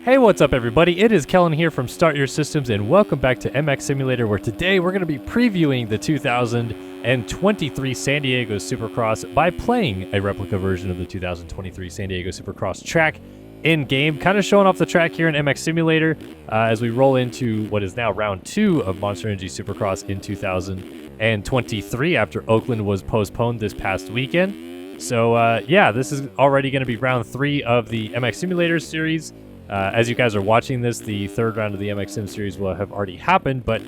Hey, what's up everybody? It is Kellen here from Start Your Systems and welcome back to MX Simulator, where today we're going to be previewing the 2023 San Diego Supercross by playing a replica version of the 2023 San Diego Supercross track in-game, kind of showing off the track here in MX Simulator as we roll into what is now round 2 of Monster Energy Supercross in 2023 after Oakland was postponed this past weekend. So yeah, this is already going to be round 3 of the MX Simulator series. As you guys are watching this, the third round of the MX Sim series will have already happened, but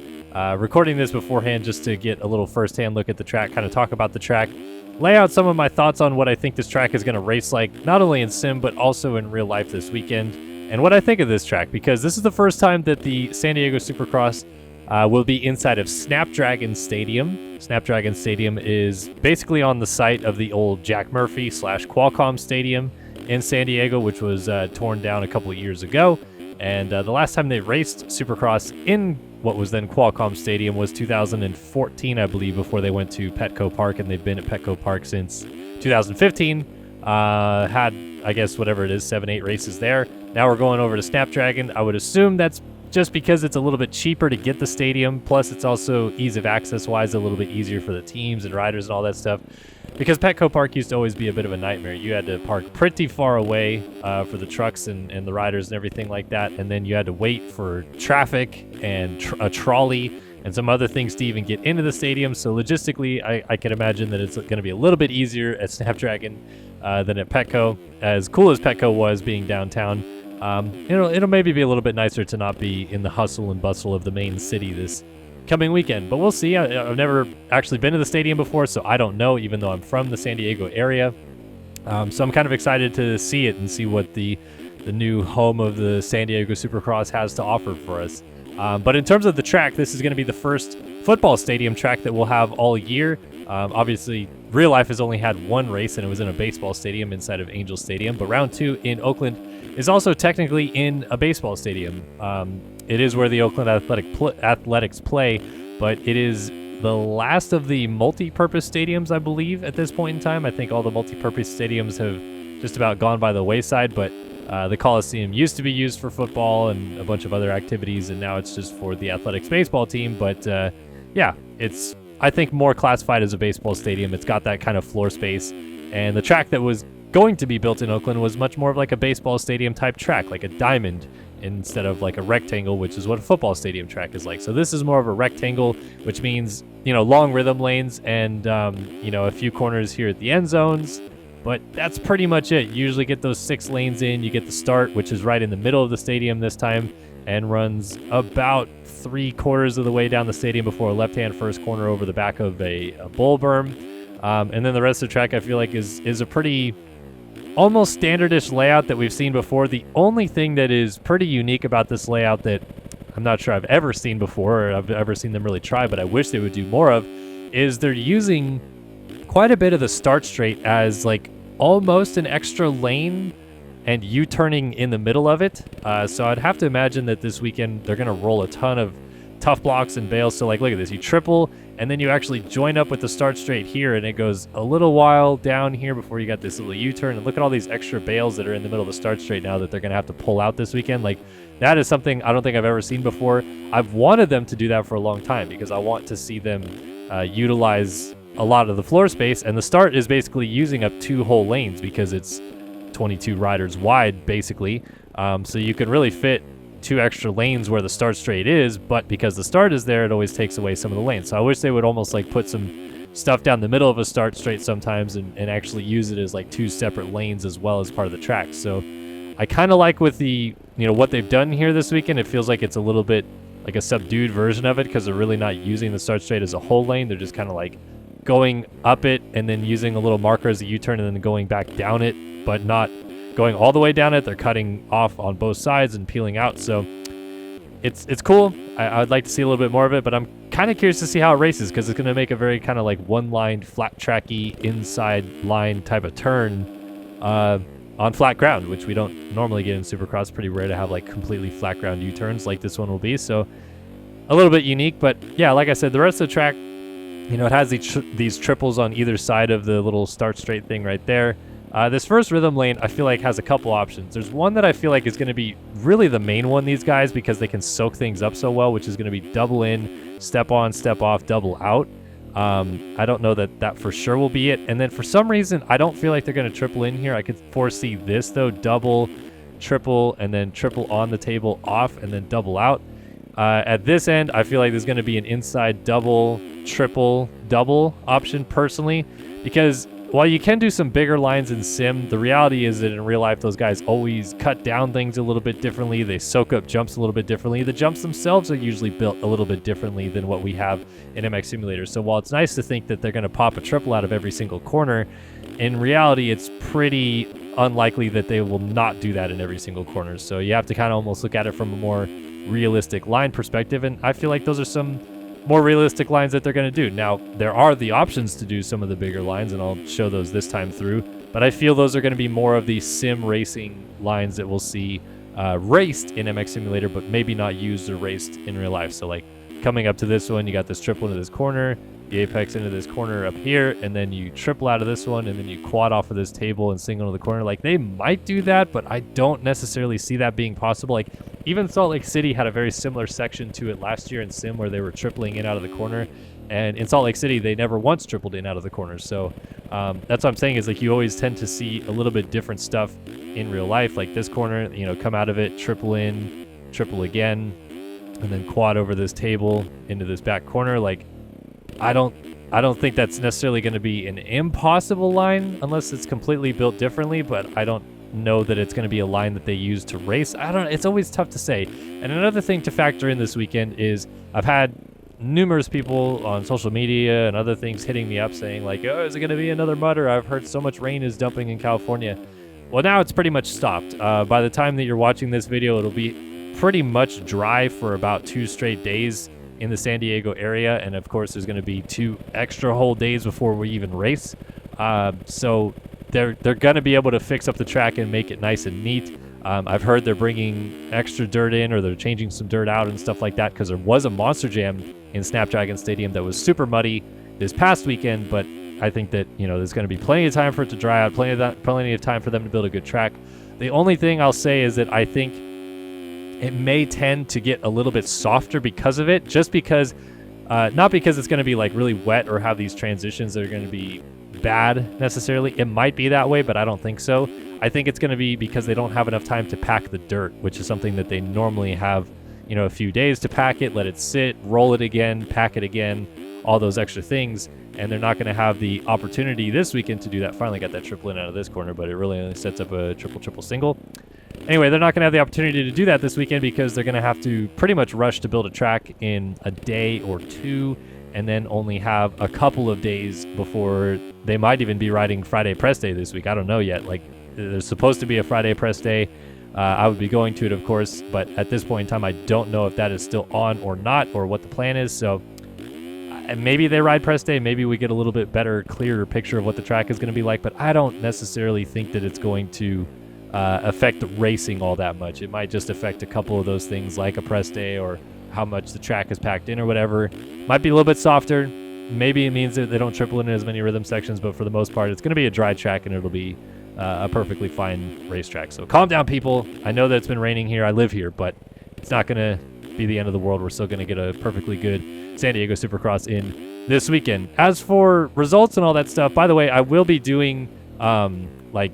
recording this beforehand just to get a little first-hand look at the track, kind of talk about the track, lay out some of my thoughts on what I think this track is going to race like, not only in Sim, but also in real life this weekend, and what I think of this track, because this is the first time that the San Diego Supercross will be inside of Snapdragon Stadium. Snapdragon Stadium is basically on the site of the old Jack Murphy / Qualcomm Stadium in San Diego, which was torn down a couple of years ago. And the last time they raced Supercross in what was then Qualcomm Stadium was 2014, I believe, before they went to Petco Park, and they've been at Petco Park since 2015. Had, I guess, whatever it is, 7-8 races there. Now we're going over to Snapdragon. I would assume that's just because it's a little bit cheaper to get the stadium, plus it's also ease of access wise a little bit easier for the teams and riders and all that stuff. Because Petco Park used to always be a bit of a nightmare. You had to park pretty far away for the trucks and the riders and everything like that. And then you had to wait for traffic and a trolley and some other things to even get into the stadium. So logistically, I can imagine that it's going to be a little bit easier at Snapdragon than at Petco. As cool as Petco was being downtown, it'll maybe be a little bit nicer to not be in the hustle and bustle of the main city this coming weekend, but we'll see. I've never actually been to the stadium before, so I don't know, even though I'm from the San Diego area. So I'm kind of excited to see it and see what the new home of the San Diego Supercross has to offer for us. But in terms of the track, this is going to be the first football stadium track that we'll have all year. Obviously, real life has only had one race, and it was in a baseball stadium inside of Angel Stadium. But round 2 in Oakland is also technically in a baseball stadium. It is where the Oakland Athletics play, but it is the last of the multi-purpose stadiums, I believe, at this point in time. I think all the multi-purpose stadiums have just about gone by the wayside, but the Coliseum used to be used for football and a bunch of other activities, and now it's just for the Athletics baseball team. But yeah, it's, I think, more classified as a baseball stadium. It's got that kind of floor space, and the track that was going to be built in Oakland was much more of like a baseball stadium type track, like a diamond, instead of like a rectangle, which is what a football stadium track is like. So this is more of a rectangle, which means, long rhythm lanes and, a few corners here at the end zones. But that's pretty much it. You usually get those 6 lanes in. You get the start, which is right in the middle of the stadium this time, and runs about 3/4 of the way down the stadium before a left-hand first corner over the back of a bull berm. And then the rest of the track, I feel like, is a pretty almost standardish layout that we've seen before. The only thing that is pretty unique about this layout that I'm not sure I've ever seen before, or I've ever seen them really try, but I wish they would do more of, is they're using quite a bit of the start straight as like almost an extra lane and U-turning in the middle of it. So I'd have to imagine that this weekend they're going to roll a ton of tough blocks and bails. So like, look at this, you triple and then you actually join up with the start straight here, and it goes a little while down here before you got this little U-turn. And look at all these extra bails that are in the middle of the start straight now that they're going to have to pull out this weekend. Like, that is something I don't think I've ever seen before. I've wanted them to do that for a long time because I want to see them utilize a lot of the floor space, and the start is basically using up 2 whole lanes because it's 22 riders wide basically. So you can really fit 2 extra lanes where the start straight is, but because the start is there, it always takes away some of the lanes. So I wish they would almost like put some stuff down the middle of a start straight sometimes and actually use it as like 2 separate lanes as well as part of the track. So I kind of like with the, what they've done here this weekend. It feels like it's a little bit like a subdued version of it because they're really not using the start straight as a whole lane. They're just kind of like going up it and then using a little marker as a U-turn and then going back down it, but not going all the way down it. They're cutting off on both sides and peeling out. So it's cool. I'd like to see a little bit more of it, but I'm kind of curious to see how it races because it's going to make a very kind of like one-line, flat-tracky, inside line type of turn on flat ground, which we don't normally get in Supercross. It's pretty rare to have like completely flat ground U-turns like this one will be. So a little bit unique, but yeah, like I said, the rest of the track, it has these triples on either side of the little start straight thing right there. This first rhythm lane, I feel like, has a couple options. There's one that I feel like is going to be really the main one, these guys, because they can soak things up so well, which is going to be double in, step on, step off, double out. I don't know that for sure will be it. And then for some reason, I don't feel like they're going to triple in here. I could foresee this, though, double, triple, and then triple on the table, off, and then double out. At this end, I feel like there's going to be an inside double, triple, double option personally, because while you can do some bigger lines in sim, the reality is that in real life, those guys always cut down things a little bit differently. They soak up jumps a little bit differently. The jumps themselves are usually built a little bit differently than what we have in MX Simulator. So while it's nice to think that they're going to pop a triple out of every single corner, in reality, it's pretty unlikely that they will not do that in every single corner. So you have to kind of almost look at it from a more realistic line perspective, and I feel like those are some more realistic lines that they're going to do. Now, there are the options to do some of the bigger lines, and I'll show those this time through, but I feel those are going to be more of the sim racing lines that we'll see raced in MX Simulator, but maybe not used or raced in real life. So like coming up to this one, you got this triple into this corner, the apex into this corner up here, and then you triple out of this one, and then you quad off of this table and single to the corner. Like, they might do that, but I don't necessarily see that being possible. Like, even Salt Lake City had a very similar section to it last year in sim where they were tripling in out of the corner, and in Salt Lake City they never once tripled in out of the corner. So that's what I'm saying, is like you always tend to see a little bit different stuff in real life. Like this corner, you know, come out of it, triple in, triple again, and then quad over this table into this back corner. Like, I don't think that's necessarily going to be an impossible line unless it's completely built differently, but I don't know that it's going to be a line that they use to race. It's always tough to say. And another thing to factor in this weekend is I've had numerous people on social media and other things hitting me up saying like, oh, is it going to be another mudder? I've heard so much rain is dumping in California. Well, now it's pretty much stopped. By the time that you're watching this video, it'll be pretty much dry for about 2 straight days in the San Diego area, and of course there's going to be 2 extra whole days before we even race. So they're going to be able to fix up the track and make it nice and neat. I've heard they're bringing extra dirt in, or they're changing some dirt out and stuff like that, because there was a monster jam in Snapdragon Stadium that was super muddy this past weekend. But I think that, you know, there's going to be plenty of time for it to dry out, plenty of time for them to build a good track. The only thing I'll say is that I think it may tend to get a little bit softer because of it, just because, not because it's going to be like really wet or have these transitions that are going to be bad necessarily. It might be that way, but I don't think so. I think it's going to be because they don't have enough time to pack the dirt, which is something that they normally have, you know, a few days to pack it, let it sit, roll it again, pack it again, all those extra things. And they're not going to have the opportunity this weekend to do that. Finally got that triple in out of this corner, but it really only sets up a triple single. Anyway, they're not going to have the opportunity to do that this weekend because they're going to have to pretty much rush to build a track in a day or 2, and then only have a couple of days before they might even be riding Friday press day this week. I don't know yet. Like, there's supposed to be a Friday press day. I would be going to it, of course, but at this point in time, I don't know if that is still on or not, or what the plan is. So maybe they ride press day. Maybe we get a little bit better, clearer picture of what the track is going to be like, but I don't necessarily think that it's going to affect racing all that much. It might just affect a couple of those things like a press day or how much the track is packed in or whatever. Might be a little bit softer. Maybe it means that they don't triple in as many rhythm sections, but for the most part, it's going to be a dry track and it'll be a perfectly fine racetrack. So calm down, people. I know that it's been raining here. I live here, but it's not going to be the end of the world. We're still going to get a perfectly good San Diego Supercross in this weekend. As for results and all that stuff, by the way, I will be doing like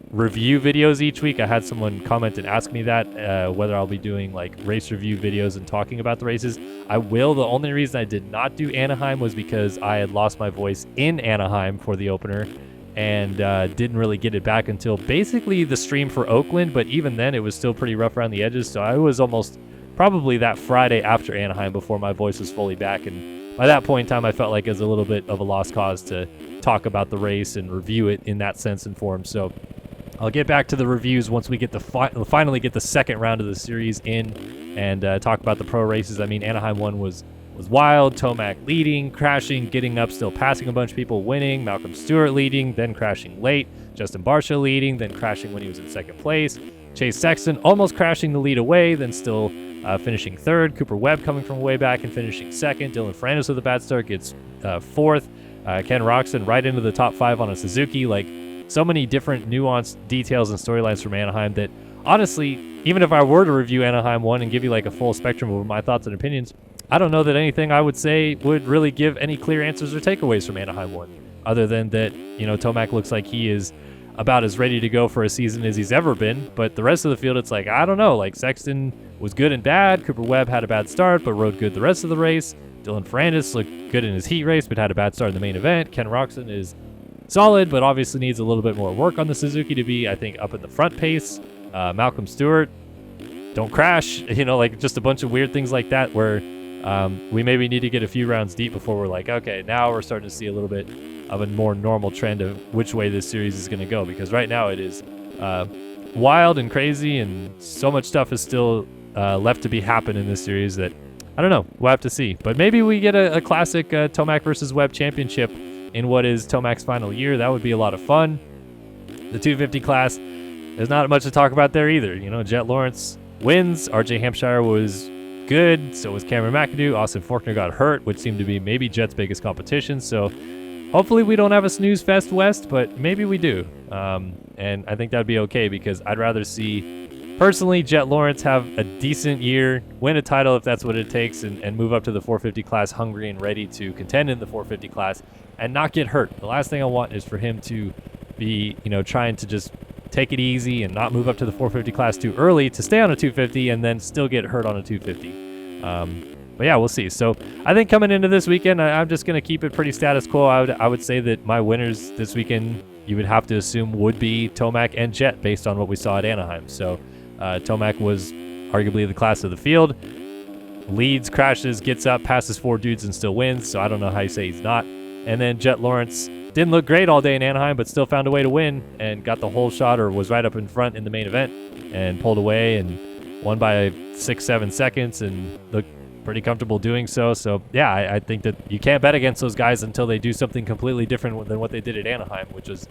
review videos each week. I had someone comment and ask me that whether I'll be doing like race review videos and talking about the races. I will. The only reason I did not do Anaheim was because I had lost my voice in Anaheim for the opener and didn't really get it back until basically the stream for Oakland, but even then it was still pretty rough around the edges, so I was almost probably that Friday after Anaheim before my voice was fully back, and by that point in time I felt like it was a little bit of a lost cause to talk about the race and review it in that sense and form. So I'll get back to the reviews once we get finally get the second round of the series in and talk about the pro races. I mean, Anaheim 1 was wild. Tomac leading, crashing, getting up, still passing a bunch of people, winning. Malcolm Stewart leading, then crashing late. Justin Barcia leading, then crashing when he was in second place. Chase Sexton almost crashing the lead away, then still finishing third. Cooper Webb coming from way back and finishing second. Dylan Francis with a bad start gets fourth. Ken Roxon right into the top 5 on a Suzuki. Like, so many different nuanced details and storylines from Anaheim that honestly, even if I were to review Anaheim 1 and give you like a full spectrum of my thoughts and opinions, I don't know that anything I would say would really give any clear answers or takeaways from Anaheim 1, other than that, Tomac looks like he is about as ready to go for a season as he's ever been. But the rest of the field, it's like, I don't know, like Sexton was good and bad. Cooper Webb had a bad start, but rode good the rest of the race. Dylan Ferrandis looked good in his heat race, but had a bad start in the main event. Ken Roczen is solid, but obviously needs a little bit more work on the Suzuki to be, I think, up at the front pace. Malcolm Stewart, don't crash, like just a bunch of weird things like that where we maybe need to get a few rounds deep before we're like, okay, now we're starting to see a little bit of a more normal trend of which way this series is going to go, because right now it is wild and crazy, and so much stuff is still left to be happen in this series that I don't know. We'll have to see. But maybe we get a classic Tomac versus Webb championship in what is Tomac's final year. That would be a lot of fun. The 250 class, there's not much to talk about there either. Jet Lawrence wins. RJ Hampshire was good. So was Cameron McAdoo. Austin Faulkner got hurt, which seemed to be maybe Jet's biggest competition. So hopefully we don't have a snooze fest west, but maybe we do. And I think that'd be okay, because I'd rather see, personally, Jet Lawrence have a decent year, win a title if that's what it takes, and move up to the 450 class hungry and ready to contend in the 450 class and not get hurt. The last thing I want is for him to be, trying to just take it easy and not move up to the 450 class too early to stay on a 250 and then still get hurt on a 250. But yeah, we'll see. So I think coming into this weekend, I'm just going to keep it pretty status quo. I would say that my winners this weekend, you would have to assume, would be Tomac and Jet based on what we saw at Anaheim. So Tomac was arguably the class of the field. Leads, crashes, gets up, passes 4 dudes, and still wins. So I don't know how you say he's not. And then Jet Lawrence didn't look great all day in Anaheim, but still found a way to win and got the whole shot, or was right up in front in the main event and pulled away and won by 6-7 seconds and looked pretty comfortable doing so. So yeah, I think that you can't bet against those guys until they do something completely different than what they did at Anaheim, which was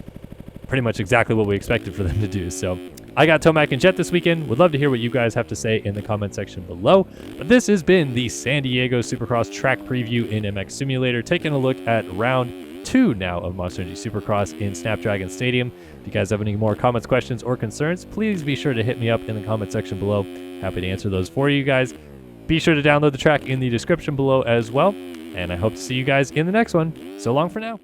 pretty much exactly what we expected for them to do. So I got Tomac and Jet this weekend. Would love to hear what you guys have to say in the comment section below. But this has been the San Diego Supercross track preview in MX Simulator, taking a look at round 2 now of Monster Energy Supercross in Snapdragon Stadium. If you guys have any more comments, questions, or concerns, please be sure to hit me up in the comment section below. Happy to answer those for you guys. Be sure to download the track in the description below as well. And I hope to see you guys in the next one. So long for now.